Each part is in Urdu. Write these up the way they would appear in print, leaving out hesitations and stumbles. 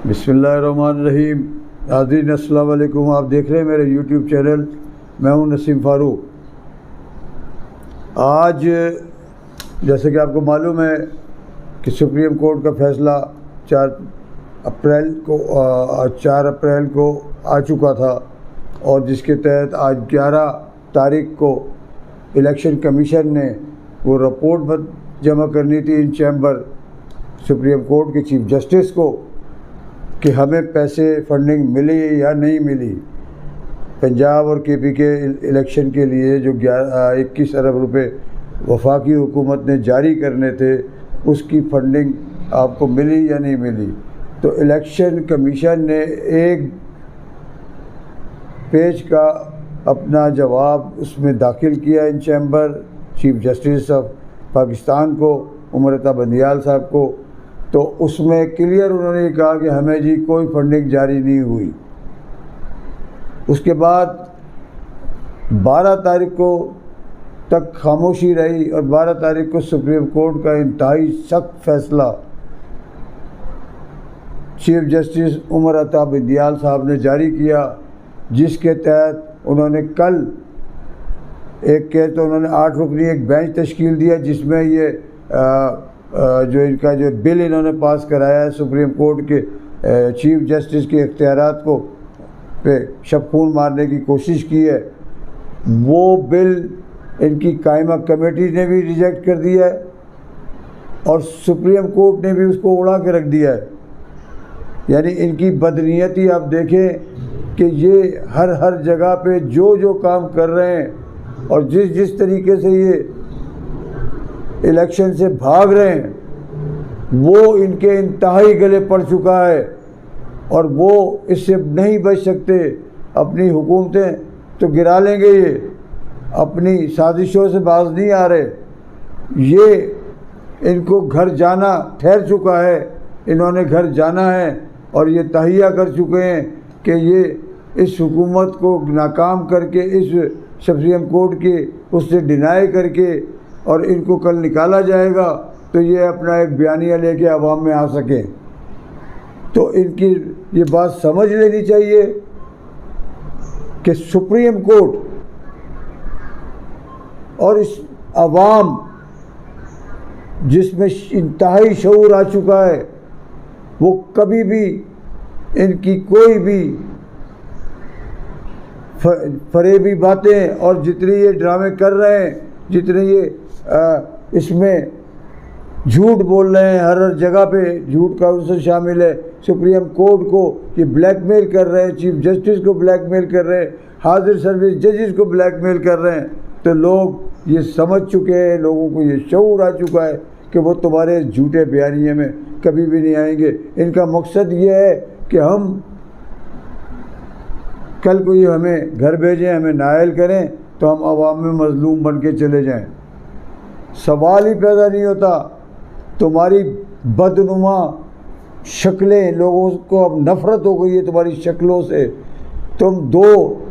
بسم اللہ الرحمن الرحیم. ناظرین السلام علیکم. آپ دیکھ رہے ہیں میرے یوٹیوب چینل. میں ہوں نسیم فاروق. آج جیسے کہ آپ کو معلوم ہے کہ سپریم کورٹ کا فیصلہ 4 اپریل کو آ چکا تھا، اور جس کے تحت آج 11 تاریخ کو الیکشن کمیشن نے وہ رپورٹ جمع کرنی تھی ان چیمبر سپریم کورٹ کے چیف جسٹس کو کہ ہمیں پیسے فنڈنگ ملی یا نہیں ملی. پنجاب اور کے پی کے الیکشن کے لیے جو 21 ارب روپے وفاقی حکومت نے جاری کرنے تھے، اس کی فنڈنگ آپ کو ملی یا نہیں ملی. تو الیکشن کمیشن نے ایک پیج کا اپنا جواب اس میں داخل کیا in chamber chief justice of Pakistan کو، امرتا بندیال صاحب کو. تو اس میں کلیئر انہوں نے کہا کہ ہمیں جی کوئی فنڈنگ جاری نہیں ہوئی. اس کے بعد 12 تاریخ کو تک خاموشی رہی، اور 12 تاریخ کو سپریم کورٹ کا انتہائی سخت فیصلہ چیف جسٹس امرتا بندیال صاحب نے جاری کیا، جس کے تحت انہوں نے کل انہوں نے 8 رکنی ایک بینچ تشکیل دیا، جس میں یہ جو ان کا جو بل انہوں نے پاس کرایا ہے سپریم کورٹ کے چیف جسٹس کے اختیارات کو پہ شب خون مارنے کی کوشش کی ہے، وہ بل ان کی قائمہ کمیٹی نے بھی ریجیکٹ کر دیا ہے، اور سپریم کورٹ نے بھی اس کو اڑا کے رکھ دیا ہے. یعنی ان کی بدنیتی آپ دیکھیں کہ یہ ہر جگہ پہ جو کام کر رہے ہیں، اور جس طریقے سے یہ الیکشن سے بھاگ رہے ہیں، وہ ان کے انتہائی گلے پڑ چکا ہے، اور وہ اس سے نہیں بچ سکتے. اپنی حکومتیں تو گرا لیں گے، یہ اپنی سازشوں سے باز نہیں آ رہے. یہ ان کو گھر جانا ٹھہر چکا ہے، انہوں نے گھر جانا ہے، اور یہ تہیہ کر چکے ہیں کہ یہ اس حکومت کو ناکام کر کے اس سپریم کورٹ کے اس سے ڈینائی کر کے، اور ان کو کل نکالا جائے گا تو یہ اپنا ایک بیانیہ لے کے عوام میں آ سکیں. تو ان کی یہ بات سمجھ لینی چاہیے کہ سپریم کورٹ اور اس عوام جس میں انتہائی شعور آ چکا ہے، وہ کبھی بھی ان کی کوئی بھی فریبی باتیں اور جتنے یہ ڈرامے کر رہے ہیں، جتنے یہ اس میں جھوٹ بول رہے ہیں، ہر جگہ پہ جھوٹ کا عنصر شامل ہے. سپریم کورٹ کو یہ بلیک میل کر رہے ہیں، چیف جسٹس کو بلیک میل کر رہے ہیں، حاضر سروس ججز کو بلیک میل کر رہے ہیں. تو لوگ یہ سمجھ چکے ہیں، لوگوں کو یہ شعور آ چکا ہے کہ وہ تمہارے جھوٹے بیانیے میں کبھی بھی نہیں آئیں گے. ان کا مقصد یہ ہے کہ ہم کل کو یہ ہمیں گھر بھیجیں، ہمیں نائل کریں، تو ہم عوام میں مظلوم بن کے چلے جائیں. سوال ہی پیدا نہیں ہوتا. تمہاری بدنما شکلیں، لوگوں کو اب نفرت ہو گئی ہے تمہاری شکلوں سے. تم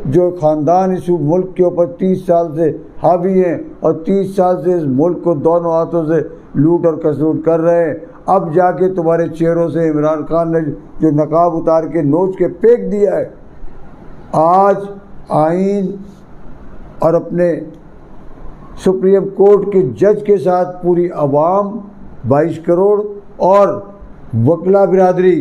جو خاندان اس ملک کے اوپر 30 سال سے حاوی ہیں، اور 30 سال سے اس ملک کو دونوں ہاتھوں سے لوٹ اور کسوٹ کر رہے ہیں، اب جا کے تمہارے چہروں سے عمران خان نے جو نقاب اتار کے نوچ کے پھینک دیا ہے. آج آئین اور اپنے سپریم کورٹ کے جج کے ساتھ پوری عوام 22 کروڑ اور وکلا برادری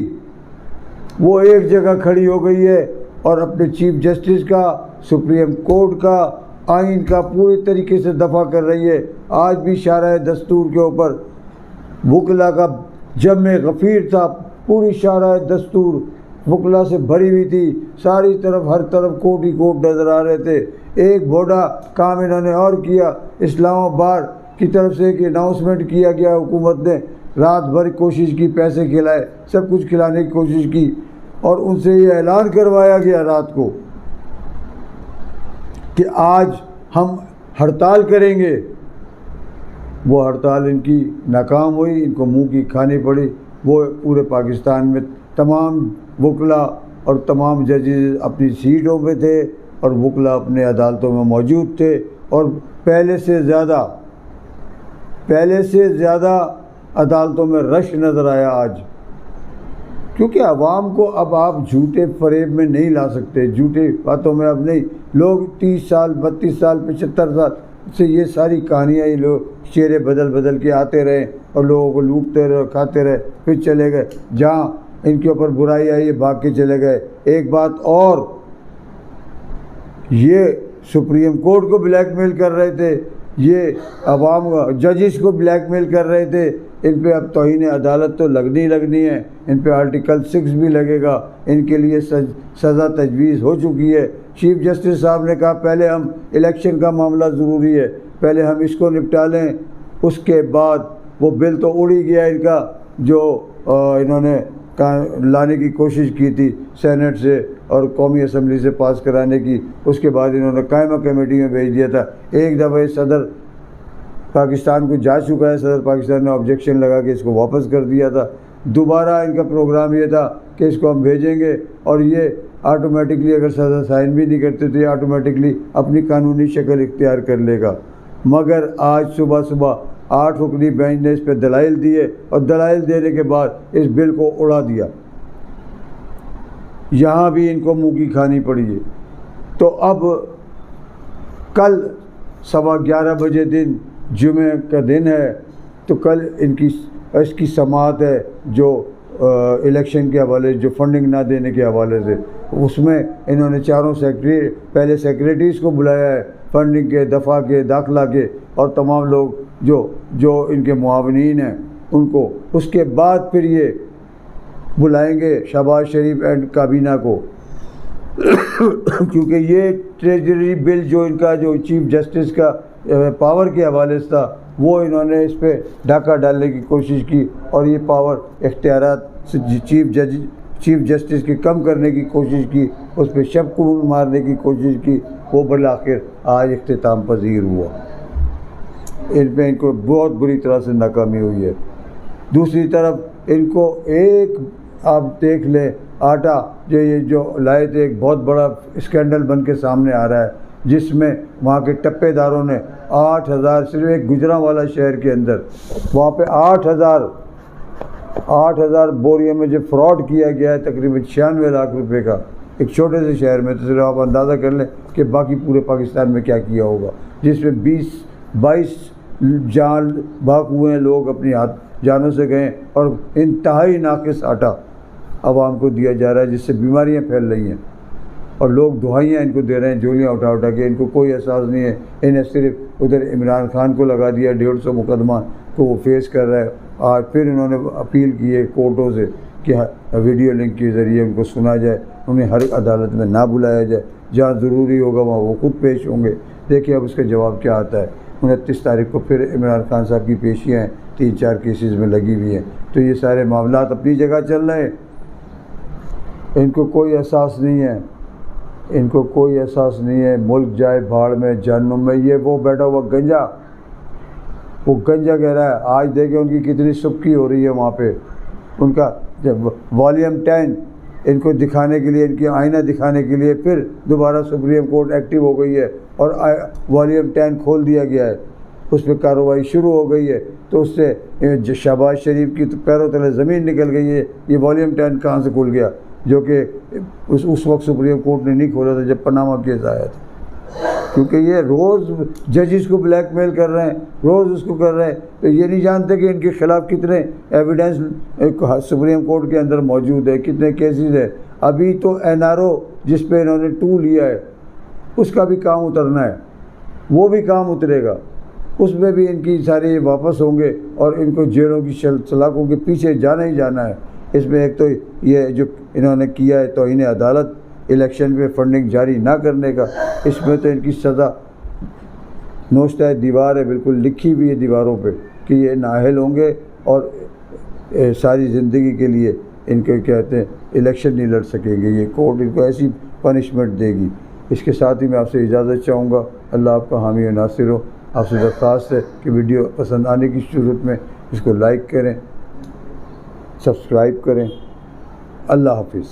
وہ ایک جگہ کھڑی ہو گئی ہے، اور اپنے چیف جسٹس کا، سپریم کورٹ کا، آئین کا پوری طریقے سے دفاع کر رہی ہے. آج بھی شارع دستور کے اوپر وکلا کا جمع غفیر تھا، پوری شارع دستور وکلا سے بھری ہوئی تھی، ساری طرف ہر طرف کوٹ ہی کوٹ نظر آ رہے تھے. ایک بوڑھا کام انہوں نے اور کیا. اسلام آباد کی طرف سے ایک اناؤنسمنٹ کیا گیا، حکومت نے رات بھر کوشش کی، پیسے کھلائے، سب کچھ کھلانے کی کوشش کی، اور ان سے یہ اعلان کروایا گیا رات کو کہ آج ہم ہڑتال کریں گے. وہ ہڑتال ان کی ناکام ہوئی، ان کو منہ کی کھانی پڑی. وہ پورے پاکستان میں تمام وکلا اور تمام ججز اپنی سیٹوں پہ تھے، اور وکلا اپنے عدالتوں میں موجود تھے، اور پہلے سے زیادہ عدالتوں میں رش نظر آیا. آج کیونکہ عوام کو اب آپ جھوٹے فریب میں نہیں لا سکتے، جھوٹے باتوں میں اب نہیں. لوگ 30 سال 32 سال 75 سال سے یہ ساری کہانیاں ہی لوگ چہرے بدل بدل کے آتے رہے اور لوگوں کو لوٹتے رہے، کھاتے رہے، پھر چلے گئے. جہاں ان کے اوپر برائی آئی بھاگ کے چلے گئے. ایک بات اور، یہ سپریم کورٹ کو بلیک میل کر رہے تھے، یہ عوام ججز کو بلیک میل کر رہے تھے. ان پہ اب توہین عدالت تو لگنی ہے، ان پہ آرٹیکل 6 بھی لگے گا. ان کے لیے سزا تجویز ہو چکی ہے. چیف جسٹس صاحب نے کہا پہلے ہم الیکشن کا معاملہ ضروری ہے، پہلے ہم اس کو نپٹا لیں، اس کے بعد وہ بل تو اڑ ہی گیا ان کا جو انہوں نے لانے کی کوشش کی تھی سینٹ سے اور قومی اسمبلی سے پاس کرانے کی. اس کے بعد انہوں نے قائمہ کمیٹی میں بھیج دیا تھا. ایک دفعہ صدر پاکستان کو جا چکا ہے، صدر پاکستان نے آبجیکشن لگا کے اس کو واپس کر دیا تھا. دوبارہ ان کا پروگرام یہ تھا کہ اس کو ہم بھیجیں گے اور یہ آٹومیٹکلی اگر سزا سائن بھی نہیں کرتے تو یہ آٹومیٹکلی اپنی قانونی شکل اختیار کر لے گا. مگر آج صبح 8 رکنی بینچ نے اس پہ دلائل دیے اور دلائل دینے کے بعد اس بل کو اڑا دیا. یہاں بھی ان کو منہ کی کھانی پڑی ہے. تو اب کل 11:15 بجے دن جمعہ کا دن ہے، تو کل اس کی سماعت ہے جو الیکشن کے حوالے، جو فنڈنگ نہ دینے کے حوالے سے. اس میں انہوں نے چاروں پہلے سیکریٹریز کو بلایا ہے، فنڈنگ کے، دفاع کے، داخلہ کے، اور تمام لوگ جو ان کے معاونین ہیں ان کو. اس کے بعد پھر یہ بلائیں گے شہباز شریف اینڈ کابینہ کو کیونکہ یہ ٹریجری بل جو ان کا جو چیف جسٹس کا پاور کے حوالے سے تھا وہ انہوں نے اس پہ ڈاکہ ڈالنے کی کوشش کی اور یہ پاور اختیارات سے چیف جسٹس کی کم کرنے کی کوشش کی، اس پہ شب کو مارنے کی کوشش کی. وہ بالآخر آج اختتام پذیر ہوا. ان کو بہت بری طرح سے ناکامی ہوئی ہے. دوسری طرف ان کو ایک آپ دیکھ لیں آٹا جو لائے تھے، ایک بہت بڑا اسکینڈل بن کے سامنے آ رہا ہے جس میں وہاں کے ٹپے داروں نے 8,000 صرف ایک گجرانوالہ شہر کے اندر وہاں پہ 8,000 بوریوں میں جو فراڈ کیا گیا ہے تقریباً 96 لاکھ روپے کا ایک چھوٹے سے شہر میں. تو صرف آپ اندازہ کر لیں کہ باقی پورے پاکستان میں کیا کیا ہوگا، جس میں 22 جان بحق ہوئے ہیں، لوگ اپنی جانوں سے گئے اور انتہائی ناقص آٹا عوام کو دیا جا رہا ہے جس سے بیماریاں پھیل رہی ہیں اور لوگ دعائیاں ان کو دے رہے ہیں جولیاں اٹھا کے. ان کو کوئی احساس نہیں ہے. انہیں صرف ادھر عمران خان کو لگا دیا، 150 مقدمہ کو وہ فیس کر رہا ہے. آج پھر انہوں نے اپیل کی ہے کورٹوں سے کہ ویڈیو لنک کے ذریعے ان کو سنا جائے، انہیں ہر عدالت میں نہ بلایا جائے، جہاں ضروری ہوگا وہاں وہ خود پیش ہوں گے. دیکھیے اب اس کا جواب کیا آتا ہے. 29 تاریخ کو پھر عمران خان صاحب کی پیشیاں ہیں، 3-4 کیسز میں لگی ہوئی ہیں. تو یہ سارے معاملات اپنی جگہ چل رہے ہیں. ان کو کوئی احساس نہیں ہے، ان کو کوئی احساس نہیں ہے. ملک جائے بھاڑ میں، جہنم میں. یہ وہ بیٹھا ہوا گنجا، وہ گنجا کہہ رہا ہے. آج دیکھیں ان کی کتنی سبکی ہو رہی ہے وہاں پہ. ان کا والیوم 10 ان کو دکھانے کے لیے، ان کی آئینہ دکھانے کے لیے پھر دوبارہ سپریم کورٹ ایکٹیو ہو گئی ہے اور والیوم 10 کھول دیا گیا ہے، اس پہ کارروائی شروع ہو گئی ہے. تو اس سے شہباز شریف کی تو پیروں تلے زمین نکل گئی ہے. یہ والیوم 10 کہاں سے کھل گیا؟ جو کہ اس وقت سپریم کورٹ نے نہیں کھولا تھا جب پاناما کیس آیا تھا. کیونکہ یہ روز ججز کو بلیک میل کر رہے ہیں، روز اس کو کر رہے ہیں. تو یہ نہیں جانتے کہ ان کے خلاف کتنے ایویڈنس سپریم کورٹ کے اندر موجود ہے، کتنے کیسز ہیں. ابھی تو NRO جس پہ انہوں نے 2 لیا ہے اس کا بھی کام اترنا ہے، وہ بھی کام اترے گا. اس میں بھی ان کی ساری واپس ہوں گے اور ان کو جیلوں کی سلاخوں کے پیچھے جانا ہی جانا ہے. اس میں ایک تو یہ جو انہوں نے کیا ہے توہین عدالت، الیکشن پہ فنڈنگ جاری نہ کرنے کا، اس میں تو ان کی سزا نوشتہ دیوار ہے، بالکل لکھی ہوئی ہے دیواروں پہ کہ یہ نااہل ہوں گے اور ساری زندگی کے لیے ان کو کہتے ہیں الیکشن نہیں لڑ سکیں گے. یہ کورٹ ان کو ایسی پنشمنٹ دے گی. اس کے ساتھ ہی میں آپ سے اجازت چاہوں گا. اللہ آپ کا حامی و ناصر ہو. آپ سے درخواست ہے کہ ویڈیو پسند آنے کی صورت میں اس کو لائک کریں، سبسکرائب کریں. اللہ حافظ.